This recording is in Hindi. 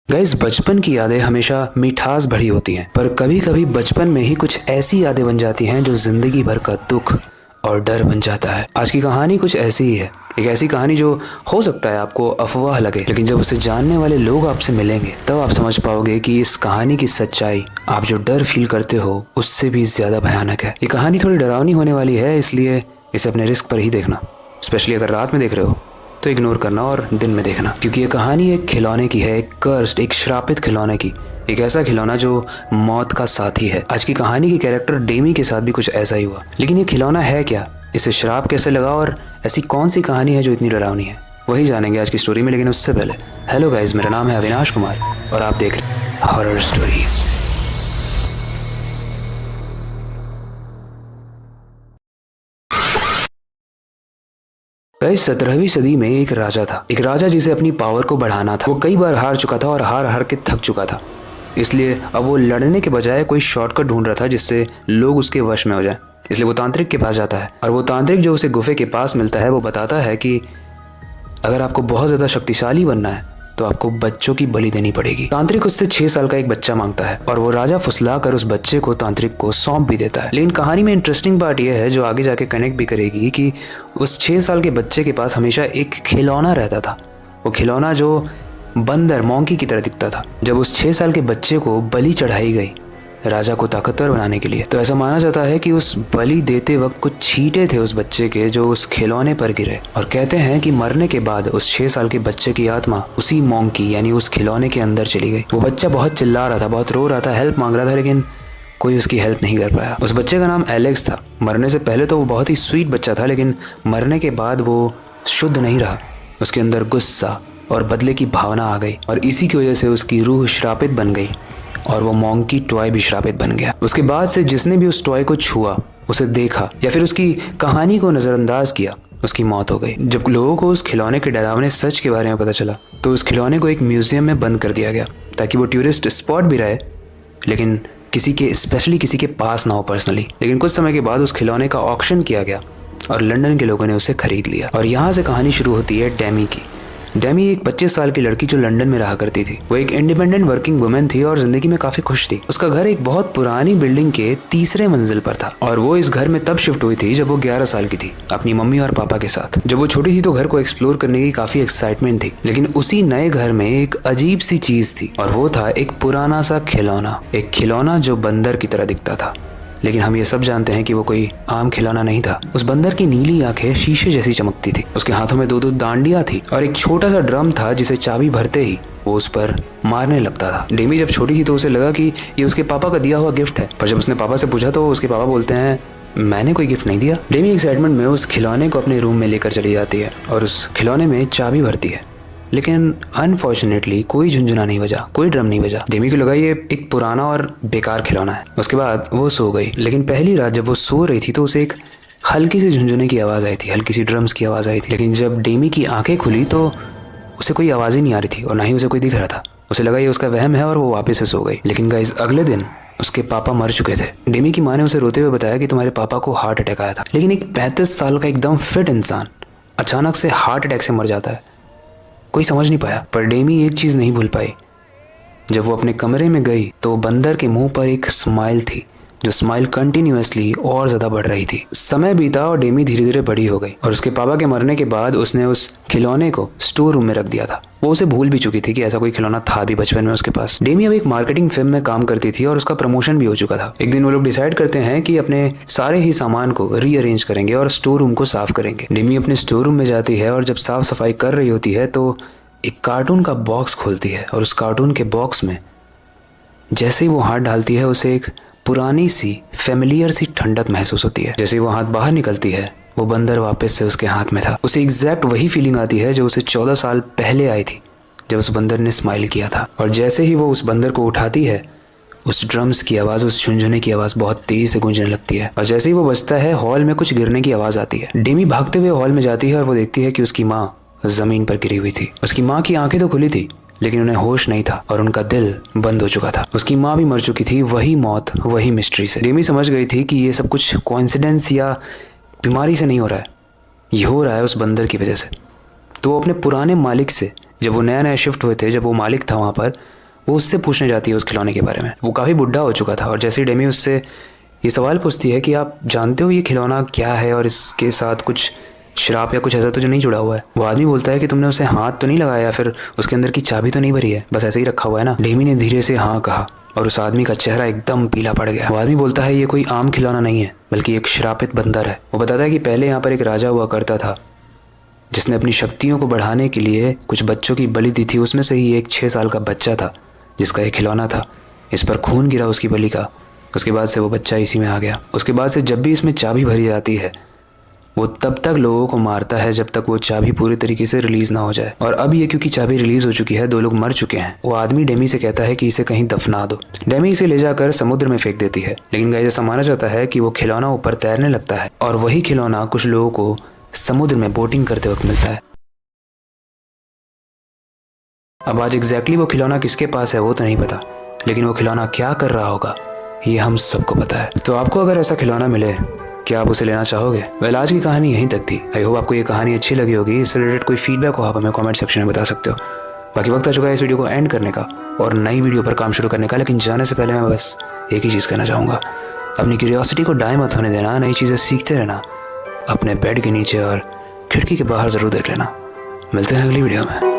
गाइस, बचपन की यादें हमेशा मिठास भरी होती हैं, पर कभी कभी बचपन में ही कुछ ऐसी यादें बन जाती हैं जो जिंदगी भर का दुख और डर बन जाता है। आज की कहानी कुछ ऐसी ही है। एक ऐसी कहानी जो हो सकता है आपको अफवाह लगे, लेकिन जब उसे जानने वाले लोग आपसे मिलेंगे तब आप समझ पाओगे कि इस कहानी की सच्चाई आप जो डर फील करते हो उससे भी ज्यादा भयानक है। ये कहानी थोड़ी डरावनी होने वाली है, इसलिए इसे अपने रिस्क पर ही देखना। स्पेशली अगर रात में देख रहे हो तो इग्नोर करना और दिन में देखना, क्योंकि ये कहानी एक खिलौने की है, एक कर्स्ड, एक श्रापित खिलौने की। एक ऐसा खिलौना जो मौत का साथी है। आज की कहानी के कैरेक्टर डेमी के साथ भी कुछ ऐसा ही हुआ। लेकिन ये खिलौना है क्या, इसे श्राप कैसे लगा और ऐसी कौन सी कहानी है जो इतनी डरावनी है, वही जानेंगे आज की स्टोरी में। लेकिन उससे पहले हेलो गाइज, मेरा नाम है अविनाश कुमार और आप देख रहे हैं हॉरर स्टोरीज। गाइस, 17वीं सदी में एक राजा था। एक राजा जिसे अपनी पावर को बढ़ाना था। वो कई बार हार चुका था और हार हार के थक चुका था। इसलिए अब वो लड़ने के बजाय कोई शॉर्टकट ढूंढ रहा था जिससे लोग उसके वश में हो जाएं। इसलिए वो तांत्रिक के पास जाता है और वो तांत्रिक जो उसे गुफे के पास मिलता है वो बताता है कि अगर आपको बहुत ज़्यादा शक्तिशाली बनना है तो आपको बच्चों की बलि देनी पड़ेगी। तांत्रिक उससे 6 साल का एक बच्चा मांगता है और वो राजा फुसला कर उस बच्चे को तांत्रिक को सौंप भी देता है। लेकिन कहानी में इंटरेस्टिंग पार्ट यह है, जो आगे जाके कनेक्ट भी करेगी, कि उस 6 साल के बच्चे के पास हमेशा एक खिलौना रहता था। वो खिलौना जो बंदर, मॉन्की की तरह दिखता था। जब उस 6 साल के बच्चे को बलि चढ़ाई गई राजा को ताकतवर बनाने के लिए, तो ऐसा माना जाता है कि उस बलि देते वक्त कुछ छींटे थे उस बच्चे के जो उस खिलौने पर गिरे, और कहते हैं कि मरने के बाद उस 6 साल के बच्चे की आत्मा उसी मॉन्की यानी उस खिलौने के अंदर चली गई। वो बच्चा बहुत चिल्ला रहा था, बहुत रो रहा था, हेल्प मांग रहा था, लेकिन कोई उसकी हेल्प नहीं कर पाया। उस बच्चे का नाम एलेक्स था। मरने से पहले तो वो बहुत ही स्वीट बच्चा था, लेकिन मरने के बाद वो शुद्ध नहीं रहा। उसके अंदर गुस्सा और बदले की भावना आ गई और इसी की वजह से उसकी रूह श्रापित बन गई और वो मॉन्की टॉय भी श्रापित बन गया। उसके बाद से जिसने भी उस टॉय को छुआ, उसे देखा या फिर उसकी कहानी को नज़रअंदाज किया, उसकी मौत हो गई। जब लोगों को उस खिलौने के डरावने सच के बारे में पता चला तो उस खिलौने को एक म्यूजियम में बंद कर दिया गया, ताकि वो टूरिस्ट स्पॉट भी रहे, लेकिन स्पेशली किसी के पास ना हो पर्सनली। लेकिन कुछ समय के बाद उस खिलौने का ऑक्शन किया गया और लंदन के लोगों ने उसे खरीद लिया। और यहाँ से कहानी शुरू होती है डेमी की। डेमी एक 25 साल की लड़की जो लंदन में रहा करती थी। वो एक इंडिपेंडेंट वर्किंग वुमेन थी और जिंदगी में काफी खुश थी। उसका घर एक बहुत पुरानी बिल्डिंग के 3रे मंजिल पर था और वो इस घर में तब शिफ्ट हुई थी जब वो 11 साल की थी, अपनी मम्मी और पापा के साथ। जब वो छोटी थी तो घर को एक्सप्लोर करने की काफी एक्साइटमेंट थी, लेकिन उसी नए घर में एक अजीब सी चीज थी और वो था एक पुराना सा खिलौना। एक खिलौना जो बंदर की तरह दिखता था, लेकिन हम ये सब जानते हैं कि वो कोई आम खिलौना नहीं था। उस बंदर की नीली आंखें शीशे जैसी चमकती थी। उसके हाथों में 2-2 डांडियां थी और एक छोटा सा ड्रम था जिसे चाबी भरते ही वो उस पर मारने लगता था। डेमी जब छोटी थी तो उसे लगा कि ये उसके पापा का दिया हुआ गिफ्ट है, पर जब उसने पापा से पूछा तो उसके पापा बोलते हैं, मैंने कोई गिफ्ट नहीं दिया। डेमी एक्साइटमेंट में उस खिलौने को अपने रूम में लेकर चली जाती है और उस खिलौने में चाबी भरती है, लेकिन अनफॉर्चुनेटली कोई झुंझुना नहीं बजा, कोई ड्रम नहीं बजा। डेमी को लगा ये एक पुराना और बेकार खिलौना है। उसके बाद वो सो गई, लेकिन पहली रात जब वो सो रही थी तो उसे एक हल्की सी झुंझुने की आवाज़ आई थी, हल्की सी ड्रम्स की आवाज़ आई थी। लेकिन जब डेमी की आंखें खुली तो उसे कोई आवाज़ ही नहीं आ रही थी और ना ही उसे कोई दिख रहा था। उसे लगा ये उसका वहम है और वो वापस से सो गई। लेकिन गाइस, अगले दिन उसके पापा मर चुके थे। डेमी की माँ ने उसे रोते हुए बताया कि तुम्हारे पापा को हार्ट अटैक आया था। लेकिन एक 35 साल का एकदम फिट इंसान अचानक से हार्ट अटैक से मर जाता है, कोई समझ नहीं पाया। पर डेमी एक चीज़ नहीं भूल पाई। जब वो अपने कमरे में गई तो बंदर के मुंह पर एक स्माइल थी, जो स्माइल कंटिन्यूअसली और ज़्यादा बढ़ रही थी। समय बीता और डेमी धीरे धीरे बड़ी हो गई और उसके पापा के मरने के बाद उसने उस खिलौने को स्टोर रूम में रख दिया था। वो उसे भूल भी चुकी थी कि ऐसा कोई खिलौना था भी बचपन में उसके पास। डेमी अब एक मार्केटिंग फिल्म में काम करती थी और उसका प्रमोशन भी हो चुका था। एक दिन वो लोग डिसाइड करते हैं कि अपने सारे ही सामान को रीअरेंज करेंगे और स्टोर रूम को साफ करेंगे। डेमी अपने स्टोर रूम में जाती है और जब साफ सफाई कर रही होती है तो एक कार्टून का बॉक्स खोलती है और उस कार्टून के बॉक्स में जैसे ही वो हाथ डालती है उसे एक पुरानी सी फेमिलियर सी ठंडक महसूस होती है। जैसे ही वो हाथ बाहर निकलती है वो बंदर वापस से उसके हाथ में था। उसे एग्जैक्ट वही फीलिंग आती है जो उसे 14 साल पहले आई थी जब उस बंदर ने स्माइल किया था। और जैसे ही वो उस बंदर को उठाती है उस ड्रम्स की आवाज़, उस झुंझुने की आवाज़ बहुत तेज से गूंजने लगती है और जैसे ही वो बजता है हॉल में कुछ गिरने की आवाज़ आती है। डेमी भागते हुए हॉल में जाती है और वो देखती है कि उसकी माँ जमीन पर गिरी हुई थी। उसकी माँ की आंखें तो खुली थी लेकिन उन्हें होश नहीं था और उनका दिल बंद हो चुका था। उसकी माँ भी मर चुकी थी, वही मौत, वही मिस्ट्री से। डेमी समझ गई थी कि ये सब कुछ कोइंसिडेंस या बीमारी से नहीं हो रहा है, ये हो रहा है उस बंदर की वजह से। तो वो अपने पुराने मालिक से जब वो नया नया शिफ्ट हुए थे, जब वो मालिक था वहाँ पर, वो उससे पूछने जाती है उस खिलौने के बारे में। वो काफ़ी बुढ़ा हो चुका था और जैसे ही डेमी उससे ये सवाल पूछती है कि आप जानते हो ये खिलौना क्या है और इसके साथ कुछ शराब या कुछ ऐसा तो जो नहीं जुड़ा हुआ है। वो आदमी बोलता है कि तुमने उसे हाथ तो नहीं लगाया या फिर उसके अंदर की चाबी तो नहीं भरी है, बस ऐसे ही रखा हुआ है ना। डेमी ने धीरे से हाँ कहा और उस आदमी का चेहरा एकदम पीला पड़ गया। वो आदमी बोलता है ये कोई आम खिलौना नहीं है बल्कि एक श्रापित बंदर है। वो बताता है कि पहले यहाँ पर एक राजा हुआ करता था जिसने अपनी शक्तियों को बढ़ाने के लिए कुछ बच्चों की बलि दी थी। उसमें से ही एक 6 साल का बच्चा था जिसका एक खिलौना था। इस पर खून गिरा उसकी बलि का। उसके बाद से वो बच्चा इसी में आ गया। उसके बाद से जब भी इसमें चाबी भरी जाती है वो तब तक लोगों को मारता है जब तक वो चाबी पूरी तरीके से रिलीज ना हो जाए। और अब ये क्योंकि चाबी रिलीज हो चुकी है, 2 लोग मर चुके हैं। वो आदमी डेमी से कहता है कि इसे कहीं दफना दो। डेमी इसे ले जाकर समुद्र में फेंक देती है, लेकिन गाइस ऐसा माना जाता है कि वो खिलौना ऊपर तैरने लगता है और वही खिलौना कुछ लोगों को समुद्र में बोटिंग करते वक्त मिलता है। अब आज एग्जैक्टली वो खिलौना किसके पास है वो तो नहीं पता, लेकिन वो खिलौना क्या कर रहा होगा ये हम सबको पता है। तो आपको अगर ऐसा खिलौना मिले, क्या आप उसे लेना चाहोगे? वेल, आज की कहानी यहीं तक थी। आई होप आपको ये कहानी अच्छी लगी होगी। इससे रिलेटेड कोई फीडबैक हो आप हमें कमेंट सेक्शन में बता सकते हो। बाकी वक्त आ चुका है इस वीडियो को एंड करने का और नई वीडियो पर काम शुरू करने का, लेकिन जाने से पहले मैं बस एक ही चीज़ कहना चाहूँगा, अपनी क्यूरियोसिटी को डाई मत होने देना। नई चीज़ें सीखते रहना, अपने बेड के नीचे और खिड़की के बाहर ज़रूर देख लेना। मिलते हैं अगली वीडियो में।